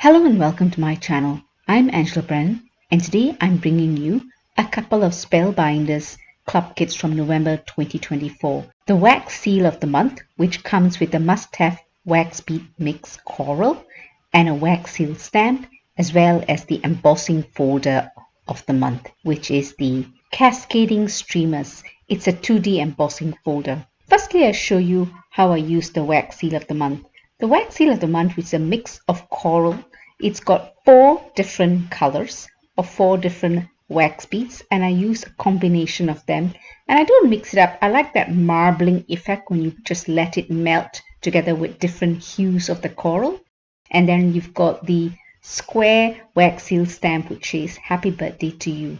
Hello and welcome to my channel. I'm Angela Brennan and today I'm bringing you a couple of Spellbinders club kits from November 2024. The wax seal of the month, which comes with the must-have wax bead mix coral and a wax seal stamp, as well as the embossing folder of the month, which is the cascading streamers. It's a 2D embossing folder. Firstly, I'll show you how I use the wax seal of the month. The wax seal of the month is a mix of coral. It's got 4 different colors of 4 different wax beads, and I use a combination of them. And I don't mix it up. I like that marbling effect when you just let it melt together with different hues of the coral. And then you've got the square wax seal stamp which says happy birthday to you.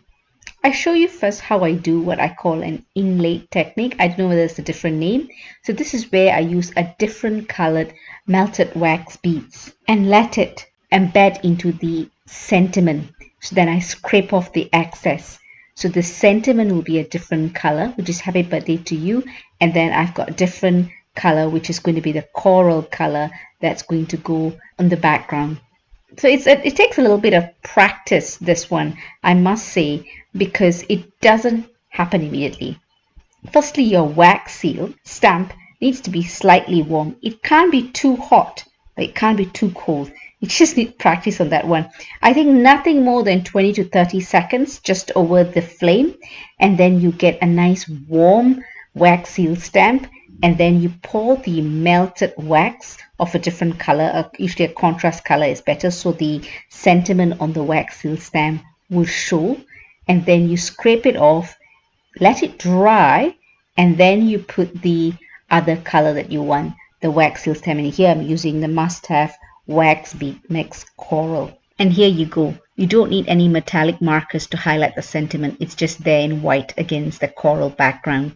I show you first how I do what I call an inlaid technique. I don't know whether it's a different name. So this is where I use a different colored melted wax beads and let it embed into the sentiment. So then I scrape off the excess. So the sentiment will be a different color, which is happy birthday to you. And then I've got a different color, which is going to be the coral color that's going to go on the background. So it takes a little bit of practice, this one, I must say, because it doesn't happen immediately. Firstly, your wax seal stamp needs to be slightly warm. It can't be too hot, but it can't be too cold. You just need practice on that one. I think nothing more than 20 to 30 seconds just over the flame, and then you get a nice warm wax seal stamp, and then you pour the melted wax of a different color. Usually a contrast color is better, so the sentiment on the wax seal stamp will show. And then you scrape it off, let it dry, and then you put the other color that you want, the wax seal stamp. And here I'm using the must-have wax bead mix coral. And here you go. You don't need any metallic markers to highlight the sentiment. It's just there in white against the coral background.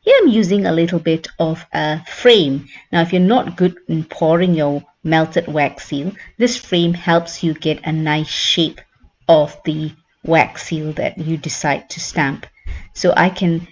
Here I'm using a little bit of a frame. Now, if you're not good in pouring your melted wax seal, this frame helps you get a nice shape of the wax seal that you decide to stamp. So I can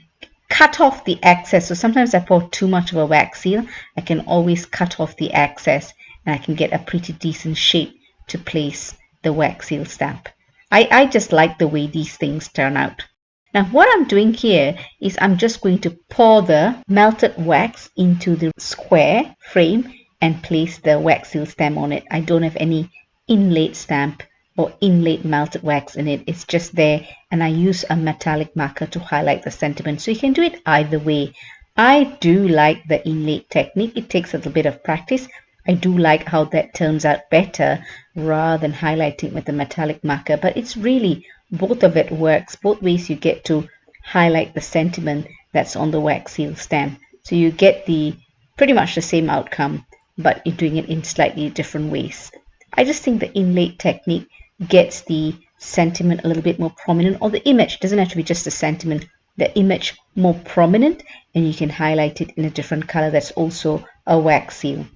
cut off the excess. So sometimes I pour too much of a wax seal. I can always cut off the excess and I can get a pretty decent shape to place the wax seal stamp. I just like the way these things turn out. Now what I'm doing here is I'm just going to pour the melted wax into the square frame and place the wax seal stamp on it. I don't have any inlaid stamp or inlaid melted wax in it. It's just there, and I use a metallic marker to highlight the sentiment. So you can do it either way. I do like the inlaid technique. It takes a little bit of practice. I do like how that turns out better rather than highlighting with a metallic marker, but it's really both of it works. Both ways you get to highlight the sentiment that's on the wax seal stamp. So you get the pretty much the same outcome, but you're doing it in slightly different ways. I just think the inlaid technique gets the sentiment a little bit more prominent, or the image. It doesn't have to be just the sentiment, the image more prominent, and you can highlight it in a different color that's also a wax seal.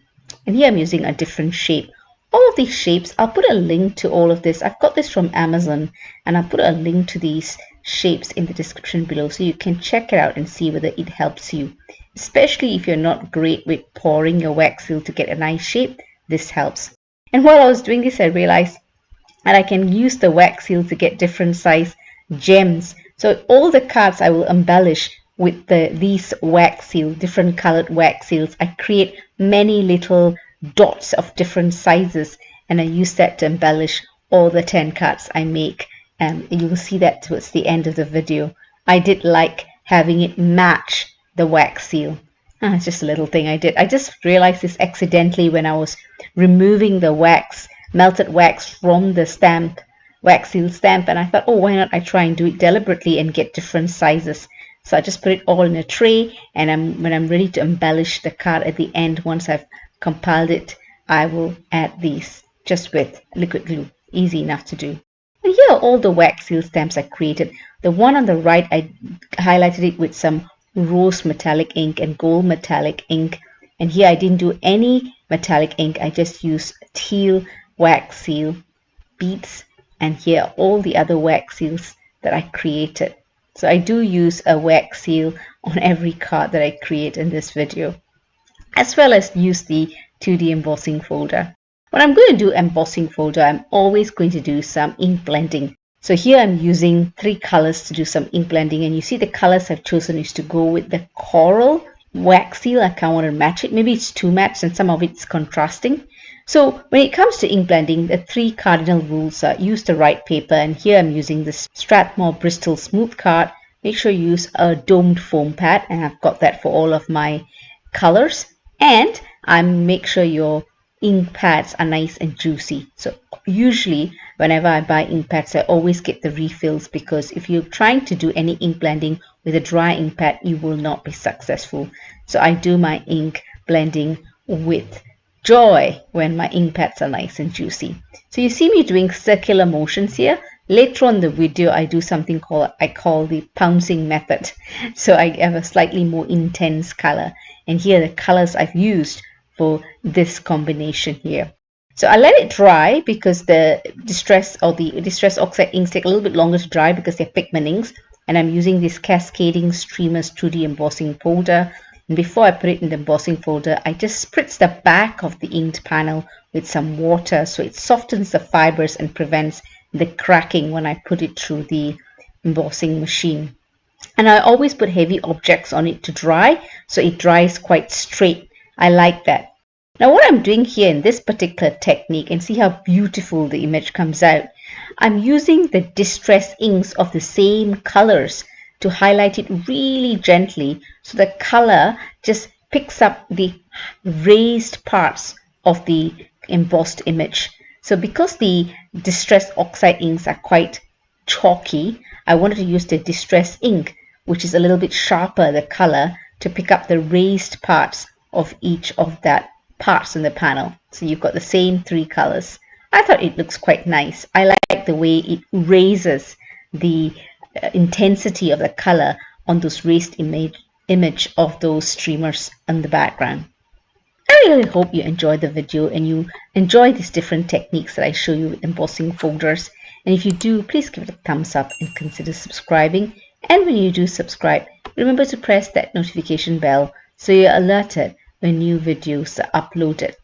And here I'm using a different shape. All of these shapes, I'll put a link to all of this. I've got this from Amazon, and I'll put a link to these shapes in the description below so you can check it out and see whether it helps you. Especially if you're not great with pouring your wax seal to get a nice shape, this helps. And while I was doing this, I realized that I can use the wax seal to get different size gems. So all the cards I will embellish with these wax seal, different colored wax seals. I create many little dots of different sizes, and I use that to embellish all the 10 cards I make, and you will see that towards the end of the video. I did like having it match the wax seal. It's just a little thing I did. I just realized this accidentally when I was removing the wax, melted wax from the stamp, wax seal stamp, and I thought, oh, why not I try and do it deliberately and get different sizes. So I just put it all in a tray, and when I'm ready to embellish the card at the end, once I've compiled it, I will add these just with liquid glue. Easy enough to do. And here are all the wax seal stamps I created. The one on the right, I highlighted it with some rose metallic ink and gold metallic ink. And here I didn't do any metallic ink. I just used teal wax seal beads. And here are all the other wax seals that I created. So I do use a wax seal on every card that I create in this video, as well as use the 2D embossing folder. When I'm going to do embossing folder, I'm always going to do some ink blending. So here I'm using 3 colors to do some ink blending, and you see the colors I've chosen is to go with the coral wax seal. I kind of want to match it. Maybe it's too matched and some of it's contrasting. So when it comes to ink blending, the 3 cardinal rules are: use the right paper, and here I'm using the Strathmore Bristol smooth card. Make sure you use a domed foam pad, and I've got that for all of my colors. And make sure your ink pads are nice and juicy. So usually whenever I buy ink pads, I always get the refills, because if you're trying to do any ink blending with a dry ink pad, you will not be successful. So I do my ink blending with joy when my ink pads are nice and juicy. So you see me doing circular motions here. Later on in the video, I do something I call the pouncing method. So I have a slightly more intense color. And here are the colors I've used for this combination here. So I let it dry, because the distress oxide inks take a little bit longer to dry because they're pigment inks. And I'm using this Cascading Streamers 2D embossing folder. And before I put it in the embossing folder, I just spritz the back of the inked panel with some water, so it softens the fibers and prevents the cracking when I put it through the embossing machine. And I always put heavy objects on it to dry, so it dries quite straight. I like that. Now what I'm doing here in this particular technique, and see how beautiful the image comes out, I'm using the distress inks of the same colors to highlight it really gently, so the color just picks up the raised parts of the embossed image. So because the distress oxide inks are quite chalky, I wanted to use the distress ink, which is a little bit sharper, the color, to pick up the raised parts of each of that parts in the panel. So you've got the same 3 colors. I thought it looks quite nice. I like the way it raises the intensity of the color on those raised image of those streamers in the background. I really hope you enjoyed the video and you enjoy these different techniques that I show you with embossing folders. And if you do, please give it a thumbs up and consider subscribing. And when you do subscribe, remember to press that notification bell so you're alerted when new videos are uploaded.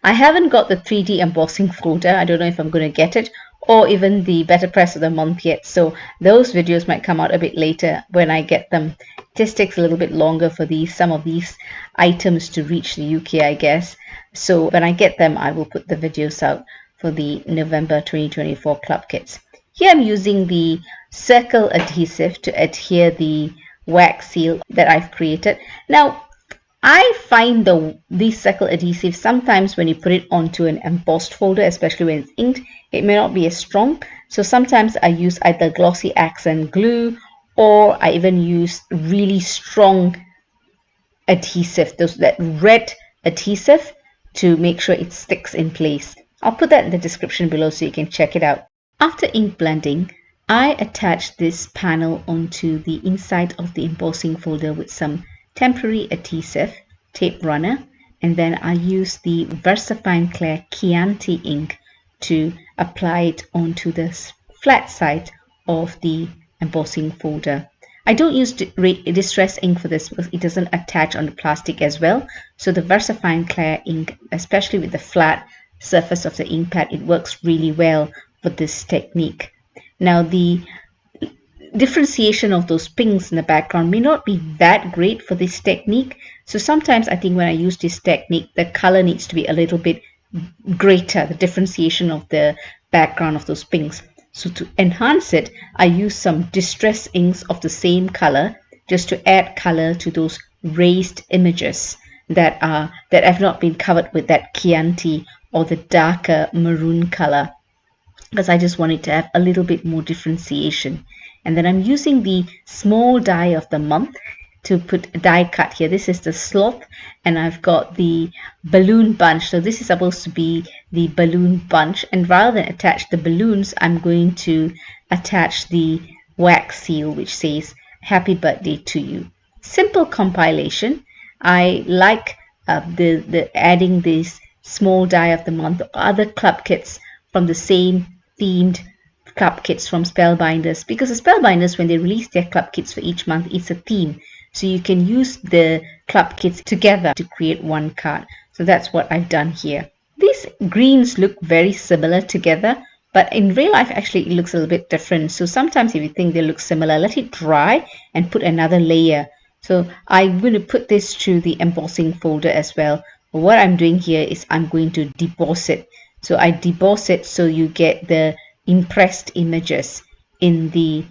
I haven't got the 3D embossing folder. I don't know if I'm going to get it, or even the Better Press of the Month yet. So those videos might come out a bit later when I get them. It just takes a little bit longer for some of these items to reach the UK, I guess. So when I get them, I will put the videos out for the November 2024 Club Kits. Here I'm using the circle adhesive to adhere the wax seal that I've created. Now, I find these circle adhesives, sometimes when you put it onto an embossed folder, especially when it's inked, it may not be as strong. So sometimes I use either glossy accent glue, or I even use really strong adhesive, that red adhesive, to make sure it sticks in place. I'll put that in the description below so you can check it out. After ink blending, I attach this panel onto the inside of the embossing folder with some temporary adhesive, tape runner, and then I use the VersaFine Clear Chianti ink to apply it onto the flat side of the embossing folder. I don't use distress ink for this because it doesn't attach on the plastic as well. So the VersaFine Clear ink, especially with the flat surface of the ink pad, it works really well for this technique. Now the differentiation of those pinks in the background may not be that great for this technique. So sometimes I think when I use this technique, the color needs to be a little bit greater, the differentiation of the background of those pinks. So to enhance it, I use some distress inks of the same color just to add color to those raised images that have not been covered with that Chianti or the darker maroon color, because I just wanted to have a little bit more differentiation. And then I'm using the small die of the month to put a die cut here. This is the sloth, and I've got the balloon bunch. So this is supposed to be the balloon bunch, and rather than attach the balloons, I'm going to attach the wax seal which says happy birthday to you. Simple compilation. I like the adding this small die of the month or other club kits from the same themed club kits from Spellbinders, because the Spellbinders, when they release their club kits for each month, it's a theme, so you can use the club kits together to create one card. So that's what I've done here. These greens look very similar together, but in real life actually it looks a little bit different. So sometimes if you think they look similar, let it dry and put another layer. So I'm going to put this to the embossing folder as well. What I'm doing here is I'm going to deboss it. So I deboss it so you get the impressed images in the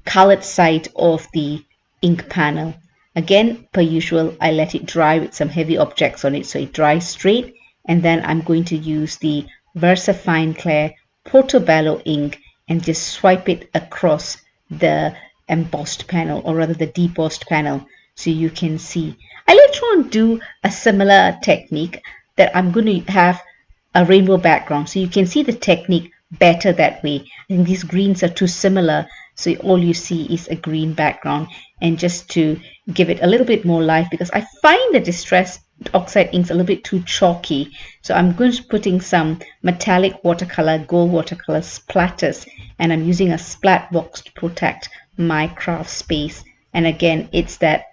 colored side of the ink panel. Again, per usual, I let it dry with some heavy objects on it so it dries straight, and then I'm going to use the VersaFine Clear Portobello ink and just swipe it across the embossed panel, or rather the debossed panel, so you can see. I later on do a similar technique that I'm going to have a rainbow background, so you can see the technique better that way. I think these greens are too similar, so all you see is a green background. And just to give it a little bit more life, because I find the Distress Oxide inks a little bit too chalky, so I'm going to putting some metallic watercolor, gold watercolor splatters, and I'm using a splat box to protect my craft space. And again, it's that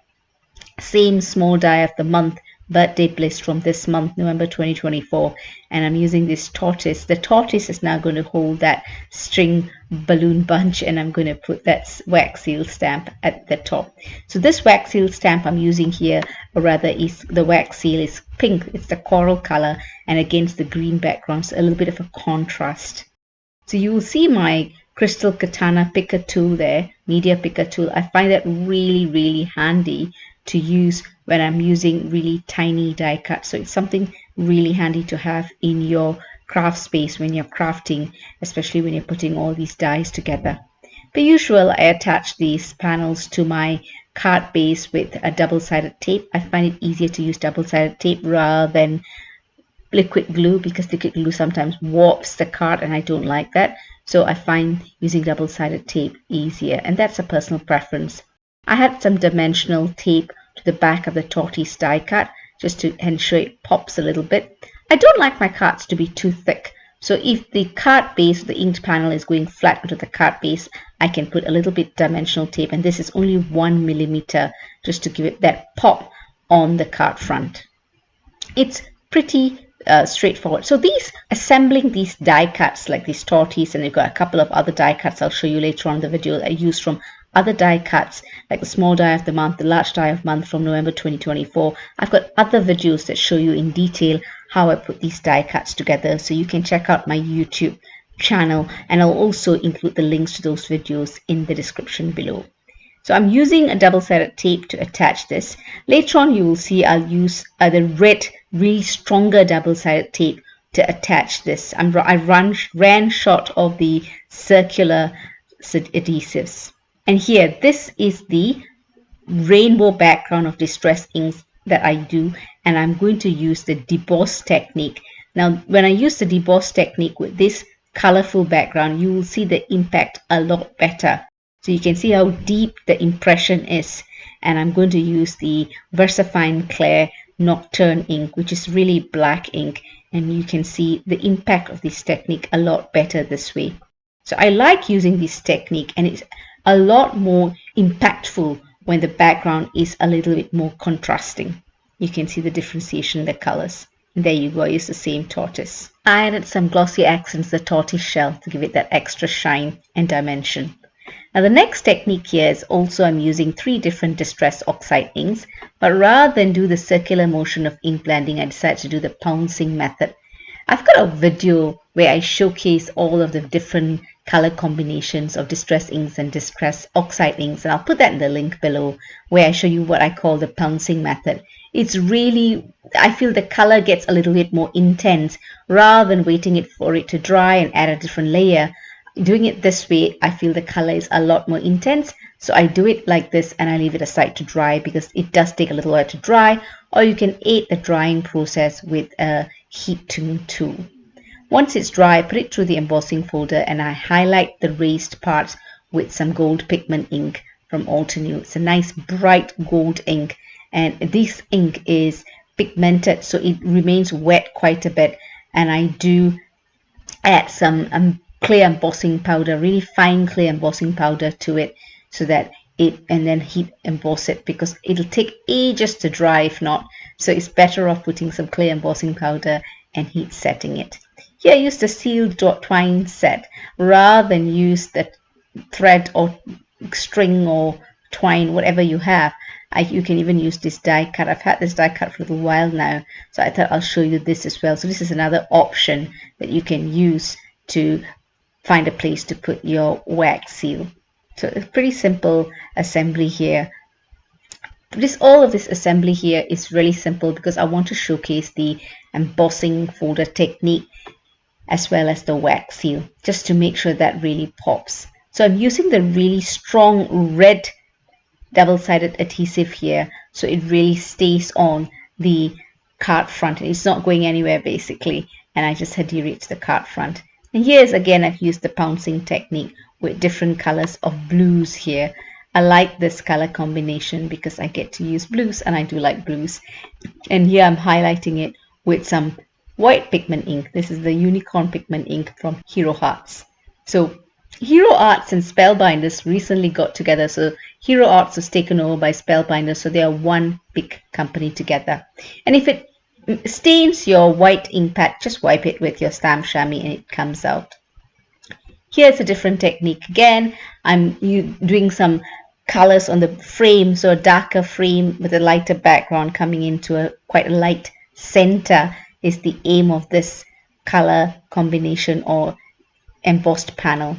same small die of the month birthday bliss from this month, November 2024, and I'm using this tortoise. The tortoise is now going to hold that string balloon bunch, and I'm going to put that wax seal stamp at the top. So this wax seal stamp I'm using here, or rather is the wax seal is pink. It's the coral color, and against the green background, so a little bit of a contrast. So you will see my crystal katana picker tool there, media picker tool. I find that really handy to use when I'm using really tiny die cuts. So it's something really handy to have in your craft space when you're crafting, especially when you're putting all these dies together. Per usual, I attach these panels to my card base with a double-sided tape. I find it easier to use double-sided tape rather than liquid glue, because liquid glue sometimes warps the card and I don't like that. So I find using double-sided tape easier, and that's a personal preference. I had some dimensional tape to the back of the tortoise die cut just to ensure it pops a little bit. I don't like my cards to be too thick, so if the card base, the inked panel is going flat onto the card base, I can put a little bit dimensional tape, and this is only 1 millimeter just to give it that pop on the card front. It's pretty straightforward. So assembling these die cuts like these tortoise, and you've got a couple of other die cuts I'll show you later on in the video I use from other die cuts, like the small die of the month, the large die of the month from November 2024. I've got other videos that show you in detail how I put these die cuts together, so you can check out my YouTube channel, and I'll also include the links to those videos in the description below. So I'm using a double-sided tape to attach this. Later on you will see I'll use the red, really stronger double-sided tape to attach this. I ran short of the circular adhesives. And here, this is the rainbow background of distress inks that I do, and I'm going to use the deboss technique. Now, when I use the deboss technique with this colorful background, you will see the impact a lot better. So you can see how deep the impression is, and I'm going to use the VersaFine Clear Nocturne ink, which is really black ink, and you can see the impact of this technique a lot better this way. So I like using this technique, and it's a lot more impactful when the background is a little bit more contrasting. You can see the differentiation in the colors. And there you go, I used the same tortoise. I added some glossy accents, the tortoise shell, to give it that extra shine and dimension. Now the next technique here is also I'm using 3 different Distress Oxide inks, but rather than do the circular motion of ink blending, I decided to do the pouncing method. I've got a video where I showcase all of the different color combinations of Distress inks and Distress Oxide inks, and I'll put that in the link below, where I show you what I call the pouncing method. It's really, I feel the color gets a little bit more intense rather than waiting for it to dry and add a different layer. Doing it this way, I feel the color is a lot more intense, so I do it like this and I leave it aside to dry, because it does take a little while to dry, or you can aid the drying process with a heat tune tool. Once it's dry, I put it through the embossing folder and I highlight the raised parts with some gold pigment ink from Altenew. It's a nice bright gold ink, and this ink is pigmented, so it remains wet quite a bit, and I do add some clear embossing powder, really fine clear embossing powder to it, so that and then heat emboss it, because it'll take ages to dry if not. So it's better off putting some clear embossing powder and heat setting it. Here I use the sealed twine set rather than use the thread or string or twine, whatever you have. You can even use this die cut. I've had this die cut for a little while now, so I thought I'll show you this as well. So this is another option that you can use to find a place to put your wax seal. So it's pretty simple assembly here. All of this assembly here is really simple because I want to showcase the embossing folder technique as well as the wax seal, just to make sure that really pops. So I'm using the really strong red double-sided adhesive here, so it really stays on the card front. It's not going anywhere basically, and I just adhere it to the card front. And here's again, I've used the pouncing technique with different colors of blues here. I like this color combination because I get to use blues, and I do like blues. And here I'm highlighting it with some white pigment ink. This is the unicorn pigment ink from Hero Arts. So Hero Arts and Spellbinders recently got together. So Hero Arts was taken over by Spellbinders, so they are one big company together. And if it stains your white ink pad, just wipe it with your stamp chamois and it comes out. Here's a different technique again. I'm doing some colors on the frame, so a darker frame with a lighter background coming into quite a light center is the aim of this color combination or embossed panel.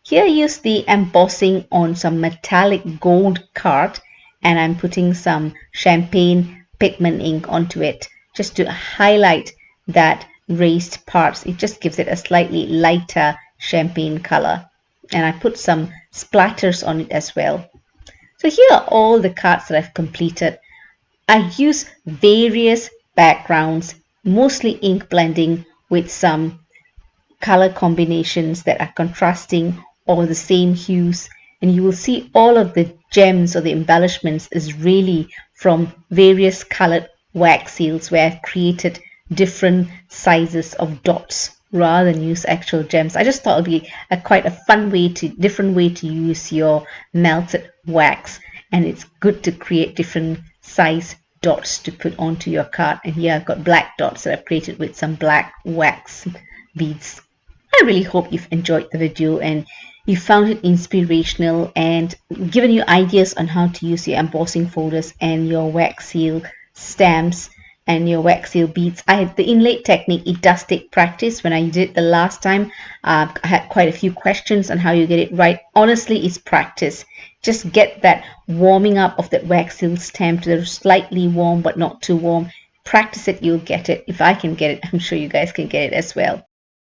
Here I use the embossing on some metallic gold card, and I'm putting some champagne pigment ink onto it just to highlight that raised parts. It just gives it a slightly lighter champagne color, and I put some splatters on it as well. So here are all the cards that I've completed. I use various backgrounds, mostly ink blending with some color combinations that are contrasting or the same hues, and you will see all of the gems or the embellishments is really from various colored wax seals where I've created different sizes of dots rather than use actual gems. I just thought it would be quite a fun way different way to use your melted wax, and it's good to create different size dots to put onto your card. And here I've got black dots that I've created with some black wax beads. I really hope you've enjoyed the video and you found it inspirational and given you ideas on how to use your embossing folders and your wax seal stamps and your wax seal beads. The inlay technique, it does take practice. When I did it the last time, I had quite a few questions on how you get it right. Honestly, it's practice. Just get that warming up of that wax seal stamp to the slightly warm but not too warm. Practice it, you'll get it. If I can get it, I'm sure you guys can get it as well.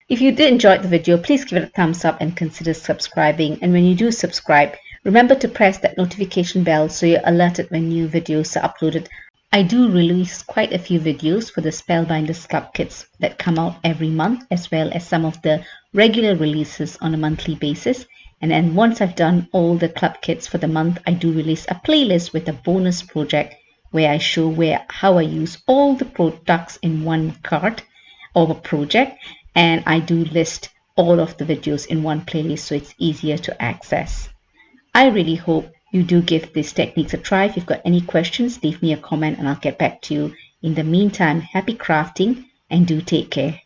If you did enjoy the video, please give it a thumbs up and consider subscribing. And when you do subscribe, remember to press that notification bell so you're alerted when new videos are uploaded. I do release quite a few videos for the Spellbinders Club Kits that come out every month, as well as some of the regular releases on a monthly basis. And then once I've done all the Club Kits for the month, I do release a playlist with a bonus project where I show how I use all the products in one card or a project. And I do list all of the videos in one playlist so it's easier to access. I really hope you do give these techniques a try. If you've got any questions, leave me a comment and I'll get back to you. In the meantime, happy crafting and do take care.